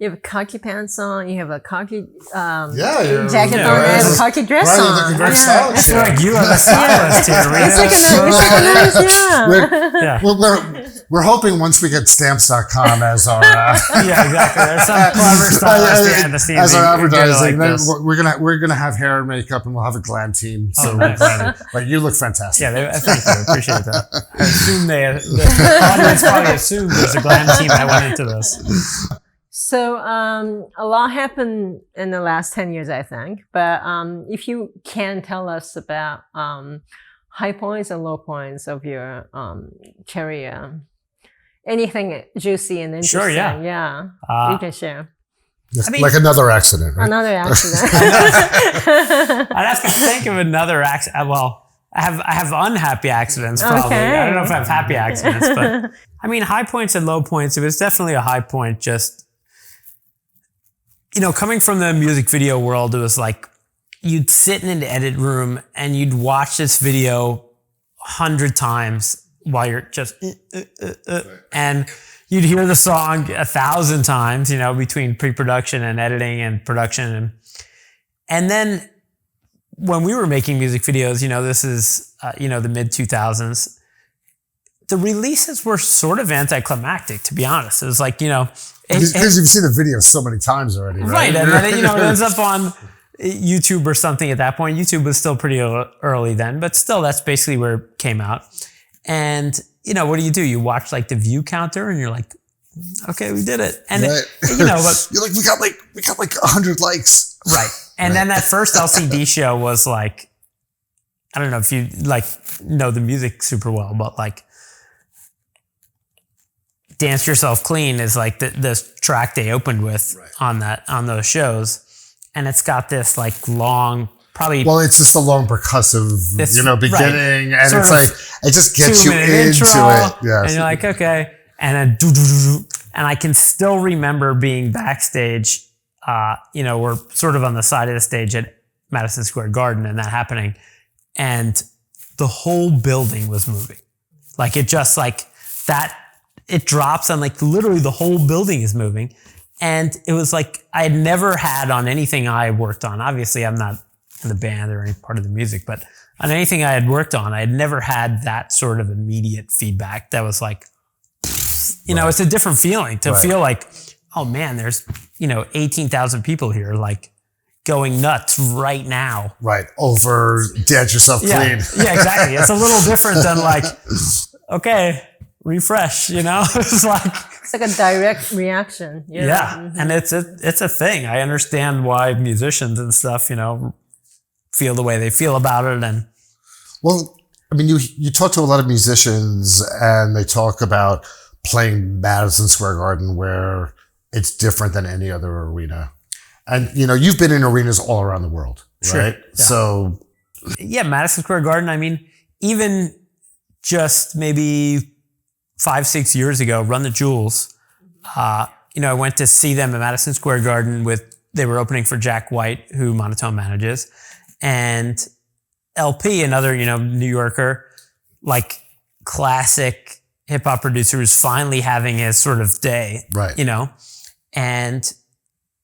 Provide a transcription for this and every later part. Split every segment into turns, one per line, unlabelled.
You have khaki pants on. You have a khaki
jacket
on and a khaki dress
Brian,
on.
you're looking very stylish.
I feel like you are the stylist here, Rita.
It's like a nice,
We're hoping once we get stamps.com as our
yeah, exactly. There's some clever stylist behind the scenes
as our advertising.
Like
then we're gonna have hair and makeup, and we'll have a glam team. So
nice.
But you look fantastic.
Yeah, thank you. Appreciate that. I assume the audience probably assumed there's a glam team that went into this.
So a lot happened in the last 10 years, I think. But if you can tell us about high points and low points of your career, anything juicy and interesting,
Sure, yeah.
You can share.
Like another accident, right?
Another accident.
I'd have to think of another accident. Well, I have unhappy accidents probably.
Okay.
I don't know if I have happy accidents, but I mean, high points and low points. It was definitely a high point. Just, coming from the music video world, it was like you'd sit in an edit room and you'd watch this video 100 times while you're just, and you'd hear the song 1,000 times, between pre-production and editing and production. And then when we were making music videos, this is, the mid 2000s, the releases were sort of anticlimactic, to be honest. It was like, because
you've seen the video so many times already, right?
Right. And then, it ends up on YouTube or something at that point. YouTube was still pretty early then, but still that's basically where it came out. And, what do? You watch like the view counter and you're like, okay, we did it. And,
right.
But
you're like, we got like 100 likes.
Right. And then that first LCD show was like, I don't know if you know the music super well, but like Dance Yourself Clean is like the track they opened with on those shows. And it's got this like long, probably.
Well, it's just a long percussive, beginning. Right. And
Sort
it's like, it just gets you into
intro,
it. Yes.
And you're like, okay. And then and I can still remember being backstage, we're sort of on the side of the stage at Madison Square Garden and that happening. And the whole building was moving. Like it just like that, it drops and like literally the whole building is moving. And it was like, I had never had on anything I worked on. Obviously I'm not in the band or any part of the music, but on anything I had worked on, I had never had that sort of immediate feedback that was like, it's a different feeling to feel like, oh man, there's, 18,000 people here, like going nuts right now.
Right. Over Dance Yourself Clean.
Yeah, exactly. It's a little different than like, okay, refresh, It's like
a direct reaction.
Yeah.
Mm-hmm.
And it's a thing. I understand why musicians and stuff, feel the way they feel about it. And
well, I mean, you talk to a lot of musicians and they talk about playing Madison Square Garden where it's different than any other arena. And, you've been in arenas all around the world, right?
Yeah.
So.
Yeah, Madison Square Garden, I mean, even just maybe 5-6 years ago, Run the Jewels, I went to see them at Madison Square Garden they were opening for Jack White, who Monotone manages, and LP, another, New Yorker, like classic hip hop producer who's finally having his sort of day,
right?
And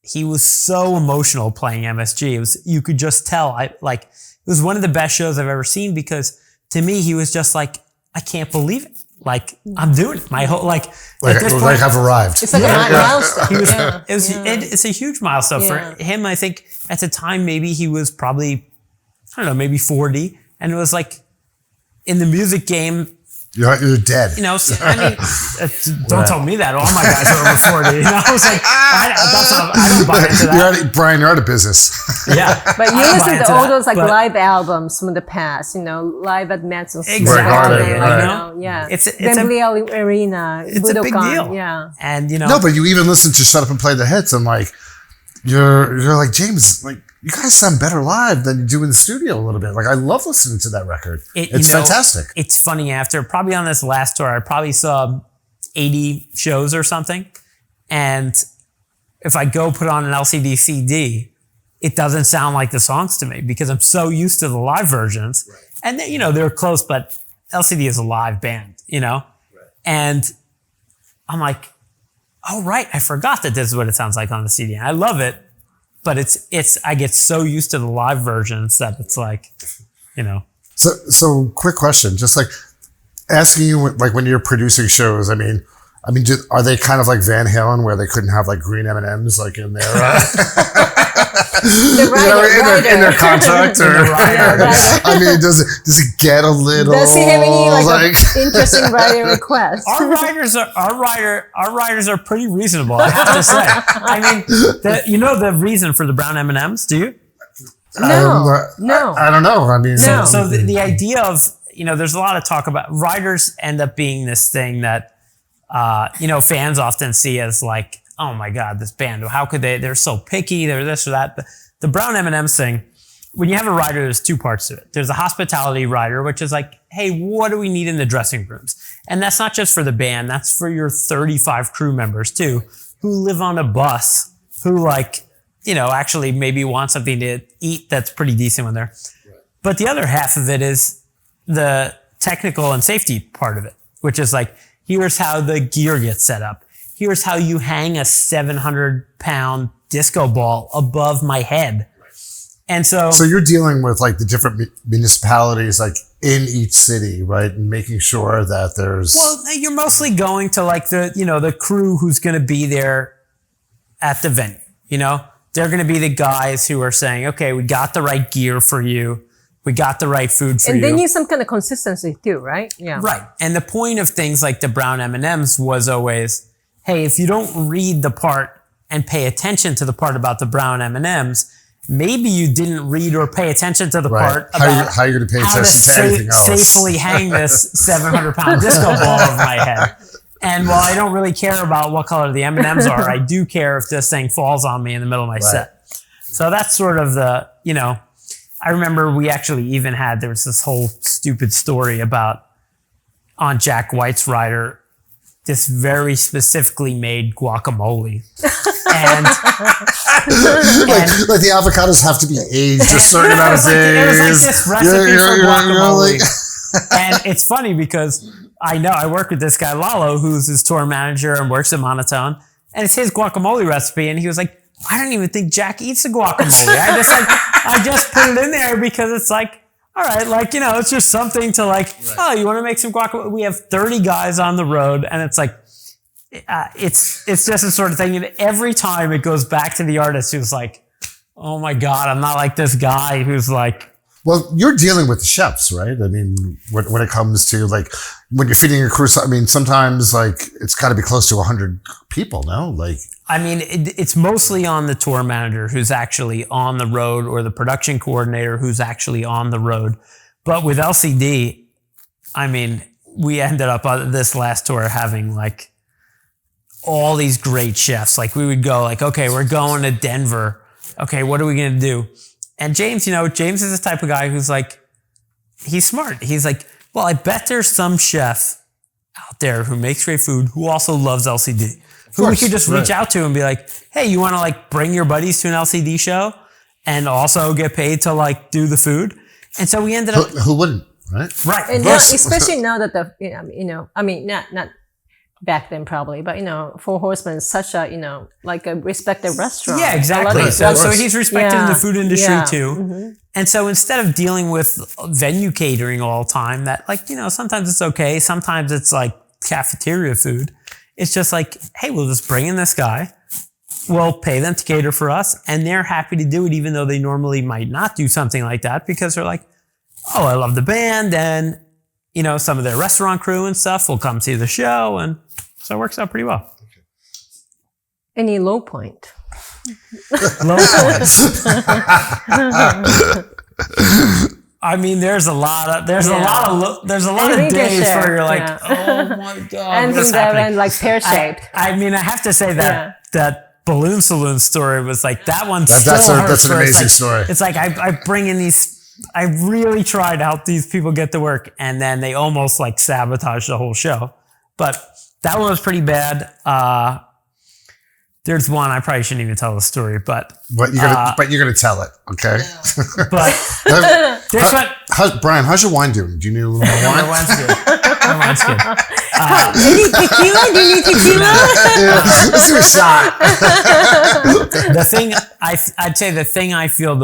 he was so emotional playing MSG. You could just tell. It was one of the best shows I've ever seen because to me, he was just like, I can't believe it. Like I'm doing it. My whole at this point,
I've arrived.
It's like a milestone.
It's a huge milestone for him. I think at the time, maybe he was probably, I don't know, maybe 40. And it was like in the music game,
you're dead.
I mean, don't tell me that. All my guys are over 40. I was like, I don't buy into that.
Brian, you're out of business.
Yeah.
But you listen to all those live albums from the past, live at Madison
Square
Garden.
It's
Wembley Arena.
It's
Budokan,
a big deal.
Yeah.
And,
No, but you even listen to Shut Up and Play the Hits and like, you're like, James, like, you guys sound better live than you do in the studio a little bit. Like, I love listening to that record. It's fantastic.
It's funny. Probably on this last tour, I probably saw 80 shows or something. And if I go put on an LCD CD, it doesn't sound like the songs to me because I'm so used to the live versions. Right. And then, they're close, but LCD is a live band, Right. And I'm like, oh, right, I forgot that this is what it sounds like on the CD. And I love it, but I get so used to the live versions that it's like, you know.
So quick question, just like asking you, like when you're producing shows, I mean, are they kind of like Van Halen where they couldn't have like green M&Ms like in their, in their contract? Or, I mean, does it get a little?
Does he have any like interesting writing requests?
Our writers are pretty reasonable, I have to say. I mean, you know the reason for the brown M&Ms? Do you?
No.
I don't know. I mean,
so the idea of, you know, there's a lot of talk about writers end up being this thing that, you know, fans often see as like, oh my God, this band, how could they're so picky, they're this or that. But the brown M&Ms thing, when you have a writer, there's two parts to it. There's a hospitality writer, which is like, hey, what do we need in the dressing rooms? And that's not just for the band, that's for your 35 crew members too, who live on a bus, who like, you know, actually maybe want something to eat that's pretty decent when they're. Right. But the other half of it is the technical and safety part of it, which is like, here's how the gear gets set up. Here's how you hang a 700-pound disco ball above my head. And so
you're dealing with like the different municipalities, like in each city, right? And making sure that there's.
Well, you're mostly going to like the crew who's going to be there at the venue, you know? They're going to be the guys who are saying, okay, we got the right gear for you. We got the right food for you.
And they need some kind of consistency too, right? Yeah.
Right. And the point of things like the brown M&Ms was always, hey, if you don't read the part and pay attention to the part about the brown M&Ms, maybe you didn't read or pay attention to the part about
how you're going to pay attention to anything else.
Safely hang this 700-pound disco ball over my head. And while I don't really care about what color the M&Ms are, I do care if this thing falls on me in the middle of my set. So that's sort of the, you know, I remember we actually even had, there was this whole stupid story about on Jack White's rider, this very specifically made guacamole. And
like the avocados have to be aged a certain amount of days.
It was like this recipe for guacamole. And it's funny because I know I work with this guy, Lalo, who's his tour manager and works at Monotone. And it's his guacamole recipe. And he was like, I don't even think Jack eats the guacamole. I just put it in there because it's like, all right, like, you know, it's just something to like, oh, you want to make some guacamole? We have 30 guys on the road. And it's like, it's just a sort of thing. And every time it goes back to the artist who's like, oh my God, I'm not like this guy who's like.
Well, you're dealing with the chefs, right? I mean, when it comes to like, when you're feeding a crew, I mean, sometimes like it's got to be close to 100 people, no? Like,
I mean, it's mostly on the tour manager who's actually on the road or the production coordinator who's actually on the road. But with LCD, I mean, we ended up on this last tour having like all these great chefs. Like we would go like, okay, we're going to Denver. Okay, what are we going to do? And James, you know, James is the type of guy who's like, he's smart. He's like, well, I bet there's some chef out there who makes great food who also loves LCD. Who we could just reach out to and be like, hey, you want to like bring your buddies to an LCD show and also get paid to like do the food? And so we ended up.
Who wouldn't, right?
Right.
And now, especially now that the, you know, I mean, not back then probably, but you know, Four Horsemen is such a, you know, like a respected restaurant.
Yeah, exactly. So he's respecting the food industry too.
Mm-hmm.
And so instead of dealing with venue catering all the time, that like, you know, sometimes it's okay. Sometimes it's like cafeteria food. It's just like, hey, we'll just bring in this guy. We'll pay them to cater for us. And they're happy to do it, even though they normally might not do something like that because they're like, oh, I love the band. And, you know, some of their restaurant crew and stuff will come see the show. And so it works out pretty well.
Any low point?
Low points. I mean, there's a lot of days where you're like, oh my God,
and
what's happening?
Like pear-shaped.
I mean, I have to say that Balloon Saloon story was like, that one still
that's an amazing story.
It's like, I bring in these, I really try to help these people get to work and then they almost like sabotage the whole show. But that one was pretty bad. There's one, I probably shouldn't even tell the story, but
you're gonna tell it, okay?
But
Brian, how's your wine doing? Do you need a little more wine?
Wine's good. I'm just kidding.
You need tequila? Do you need tequila?
Let's do a shot.
The thing I'd say the thing I feel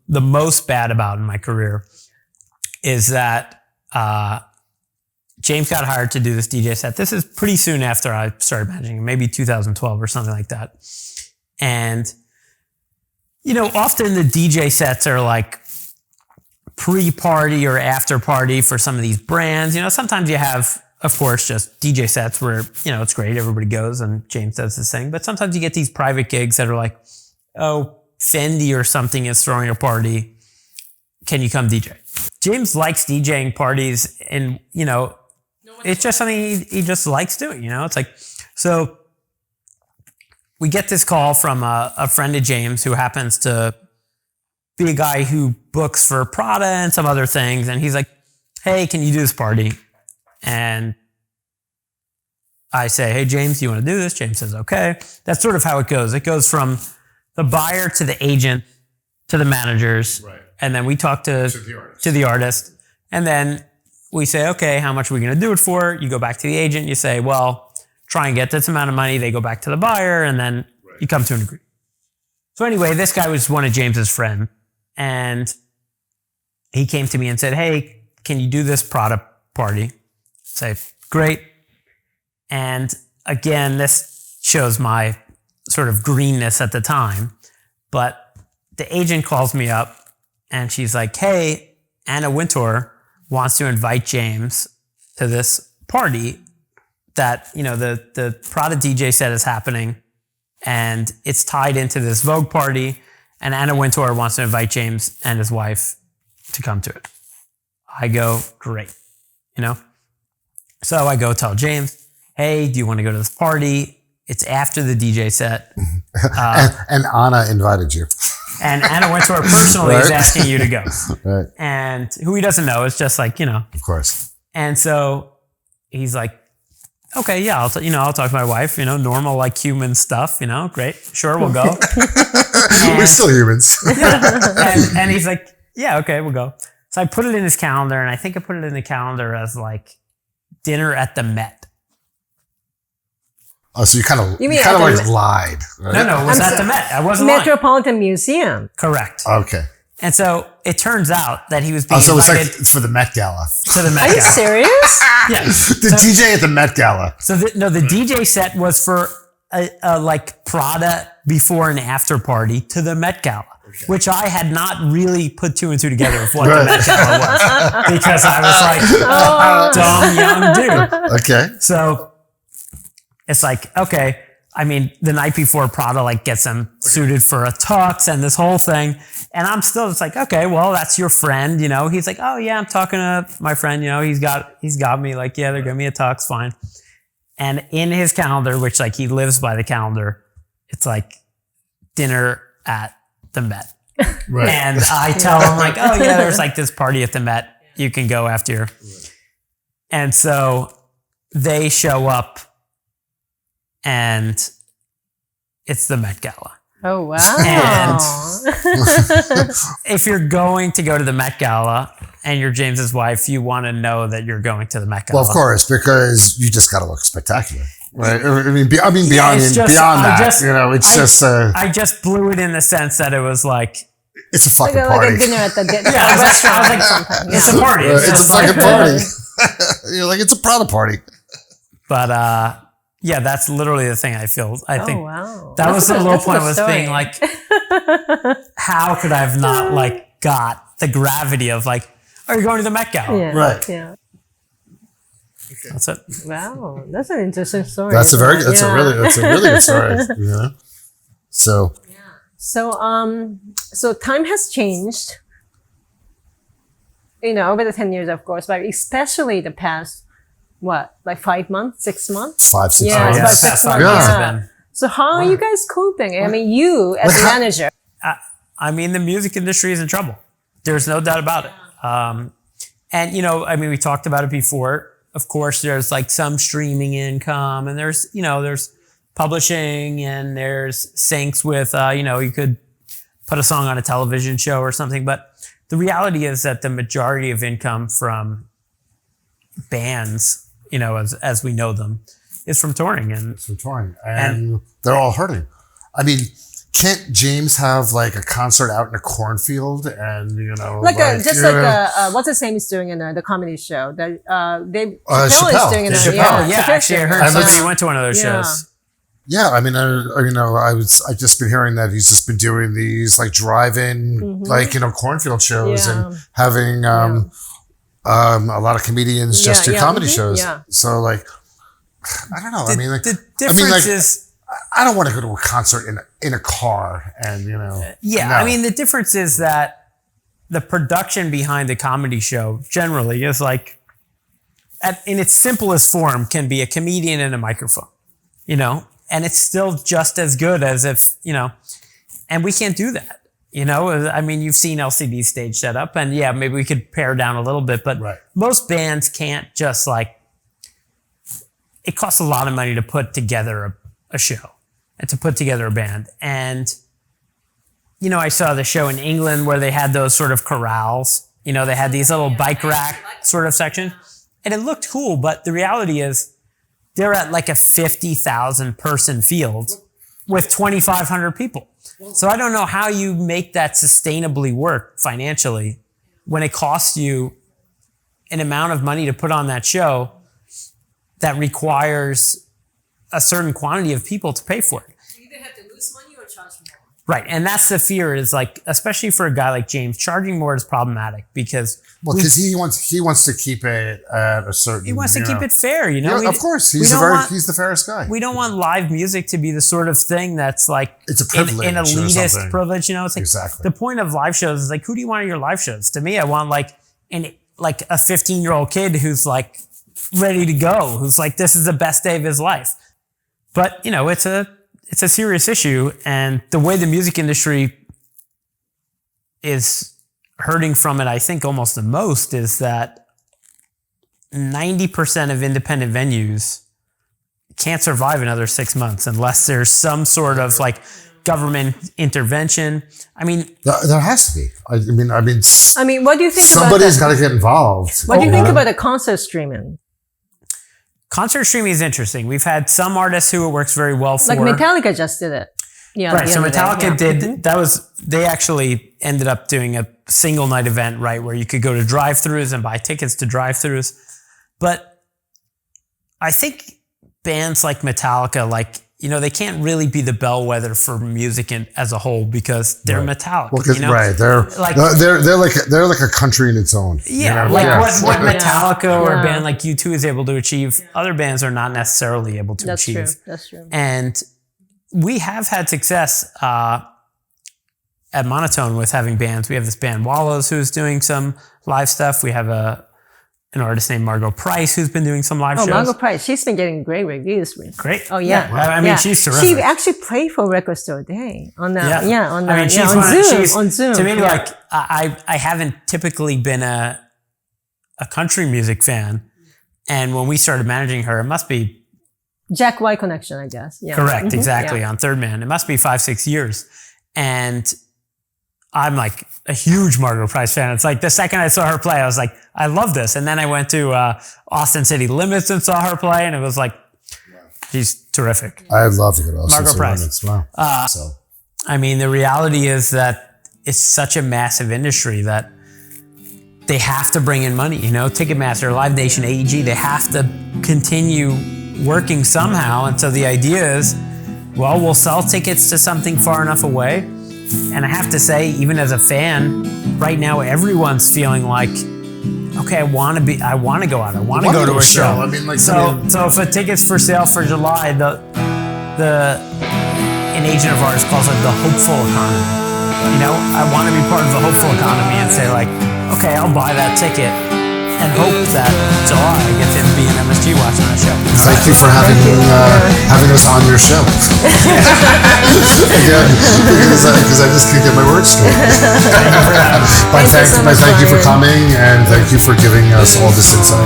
the most bad about in my career is that James got hired to do this DJ set. This is pretty soon after I started managing, maybe 2012 or something like that. And, you know, often the DJ sets are like pre-party or after party for some of these brands. You know, sometimes you have, of course, just DJ sets where, you know, it's great. Everybody goes and James does this thing. But sometimes you get these private gigs that are like, oh, Fendi or something is throwing a party. Can you come DJ? James likes DJing parties and, you know, it's just something he just likes doing, you know? It's like, so we get this call from a friend of James who happens to be a guy who books for Prada and some other things. And he's like, hey, can you do this party? And I say, hey, James, do you want to do this? James says, okay. That's sort of how it goes. It goes from the buyer to the agent to the managers.
Right.
And then we talk to the artist. And then we say, okay, how much are we going to do it for? You go back to the agent. You say, well, try and get this amount of money. They go back to the buyer. And then you come to an agreement. So anyway, this guy was one of James's friends. And he came to me and said, hey, can you do this Prada party? Say, great. And again, this shows my sort of greenness at the time. But the agent calls me up and she's like, hey, Anna Wintour wants to invite James to this party that, you know, the Prada DJ set is happening and it's tied into this Vogue party. And Anna Wintour wants to invite James and his wife to come to it. I go, great, you know? So I go tell James, hey, do you want to go to this party? It's after the DJ set.
And Anna invited you.
And Anna Wintour personally is asking you to go.
Right.
And who he doesn't know, it's just like, you know.
Of course.
And so he's like, okay, yeah, I'll talk to my wife, you know, normal like human stuff, you know, great. Sure, we'll go.
We're still humans.
and he's like, yeah, okay, we'll go. So I put it in his calendar, and I think I put it in the calendar as like dinner at the Met.
Oh, so you kind of
at
like lied. Right?
No, it was at the Met. I wasn't lying.
Metropolitan Museum.
Correct.
Okay.
And so it turns out that he was being
So
invited
it's for the Met Gala.
to the Met
Are you
Gala.
serious?
Yes.
The DJ at the Met Gala.
So the DJ set was for a like Prada before and after party to the Met Gala, which I had not really put two and two together of what the Met Gala was because I was like, dumb young dude.
Okay.
So it's like, okay, I mean, the night before Prada like gets him suited for a tux and this whole thing. And I'm still just like, okay, well, that's your friend, you know? He's like, oh yeah, I'm talking to my friend, you know, he's got me like, yeah, they're giving me a tux, fine. And in his calendar, which like he lives by the calendar, it's like dinner at the Met.
Right.
And I tell him like, oh yeah, there's like this party at the Met. You can go after. Right. And so they show up and it's the Met Gala.
Oh, wow.
And if you're going to go to the Met Gala and you're James's wife, you want to know that you're going to the Met Gala.
Well, of course, because you just got to look spectacular. Right. I mean, beyond that,
I just blew it in the sense that it was like,
it's a fucking
like
party.
a dinner at the
yeah,
restaurant.
I was like, it's a party.
It's a fucking party. You're like, it's a Prada party.
But, yeah, that's literally the thing I feel. I think
wow.
that was the low point was
story.
being like, how could I have not like got the gravity of like, are you going to the Met Gala?
Yeah,
right.
Yeah.
Okay.
That's it.
Wow, that's an interesting story.
That's a really good story. Yeah. So.
So time has changed. You know, over the 10 years, of course, but especially the past. What, like 5 months, 6 months?
5, 6
Yeah,
months.
it's about 6 months.
Yeah.
So how are you guys coping? I mean, you as a manager.
I mean, the music industry is in trouble. There's no doubt about it. And, you know, I mean, we talked about it before. Of course, there's like some streaming income and there's, you know, there's publishing and there's syncs with, you know, you could put a song on a television show or something. But the reality is that the majority of income from bands as we know them, is from touring. And
It's from touring. And they're all hurting. I mean, can't James have like a concert out in a cornfield and,
what's his name is doing in the comedy show? Dave Chappelle
Chappelle.
is doing in
Chappelle,
Chappelle
actually, I heard
And
somebody went to one of those
Yeah.
shows.
Yeah, I mean, I've just been hearing that he's just been doing these like drive-in, cornfield shows and having a lot of comedians just do comedy shows.
Yeah.
So like, I don't know.
The difference is,
I don't want to go to a concert in a car and
yeah,
no.
I mean, the difference is that the production behind a comedy show generally is like, in its simplest form, can be a comedian and a microphone, and it's still just as good as if, and we can't do that. I mean, you've seen LCD stage setup, and yeah, maybe we could pare down a little bit, but most bands can't just it costs a lot of money to put together a show and to put together a band. And, I saw the show in England where they had those sort of corrals, they had these little bike rack sort of sections, and it looked cool, but the reality is they're at like a 50,000 person field with 2,500 people. So I don't know how you make that sustainably work financially when it costs you an amount of money to put on that show that requires a certain quantity of people to pay for it.
You either have to lose money or charge more.
Right. And that's the fear is especially for a guy like James, charging more is problematic because
he wants to keep it at a certain.
He wants to keep it fair,
Yeah, of course, he's the fairest guy.
We don't want live music to be the sort of thing that's
it's a privilege,
an elitist privilege. It's
exactly
the point of live shows is who do you want at your live shows? To me, I want a 15-year-old kid who's ready to go, who's this is the best day of his life. But it's a serious issue, and the way the music industry is hurting from it, I think almost the most, is that 90% of independent venues can't survive another 6 months unless there's some sort of government intervention. I mean,
there has to be. I mean,
what do you think?
Somebody's got to get involved.
What do you think about the concert streaming?
Concert streaming is interesting. We've had some artists who it works very well for.
Metallica just did it. Yeah.
Right. So Metallica did, they actually ended up doing a single night event, right, where you could go to drive-thrus and buy tickets to drive-thrus. But I think bands like Metallica, they can't really be the bellwether for music as a whole because they're Metallica.
Well, they're like a country in its own.
Yeah, what Metallica or a band like U2 is able to achieve, other bands are not necessarily able to achieve.
That's true.
And we have had success at Monotone with having bands. We have this band Wallows who's doing some live stuff. We have an artist named Margot Price who's been doing some live shows.
Margot Price, she's been getting great reviews.
Great.
Oh yeah.
I mean, she's terrific.
She actually played for Record Store Day on
she's
on Zoom.
To me, I haven't typically been a country music fan, and when we started managing her, it must be
Jack White connection, I guess. Yeah.
Correct,
Mm-hmm.
exactly, on Third Man. It must be 5-6 years. And I'm a huge Margot Price fan. It's the second I saw her play, I was I love this. And then I went to Austin City Limits and saw her play, and it was she's terrific.
I'd love to go to Austin
Margot
City
Price.
Limits. Wow.
I mean, the reality is that it's such a massive industry that they have to bring in money. Ticketmaster, Live Nation, AEG, they have to continue working somehow. And so the idea is, we'll sell tickets to something far enough away. And I have to say, even as a fan, right now everyone's feeling okay, I want to go out. I want to go to a show.
I mean,
so if a ticket's for sale for July, an agent of ours calls it the hopeful economy. I want to be part of the hopeful economy and say okay, I'll buy that ticket and hope that July I get to be in MSG watching that show.
Thank you for having us on your show. Again, because I just can't get my words straight. But thank you for coming, and thank you for giving us all this insight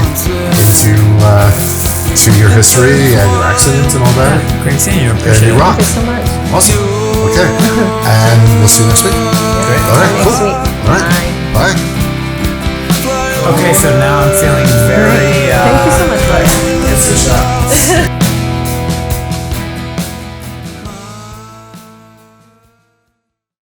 into to your history and your accident and all that.
Great seeing you.
And you rock.
Thank you so much.
Awesome. Okay. And we'll see you next week.
Great.
All right.
Next
Cool.
week.
All right. Bye.
Okay, so now I'm feeling very...
Thank you so much, Brian.
Fish out.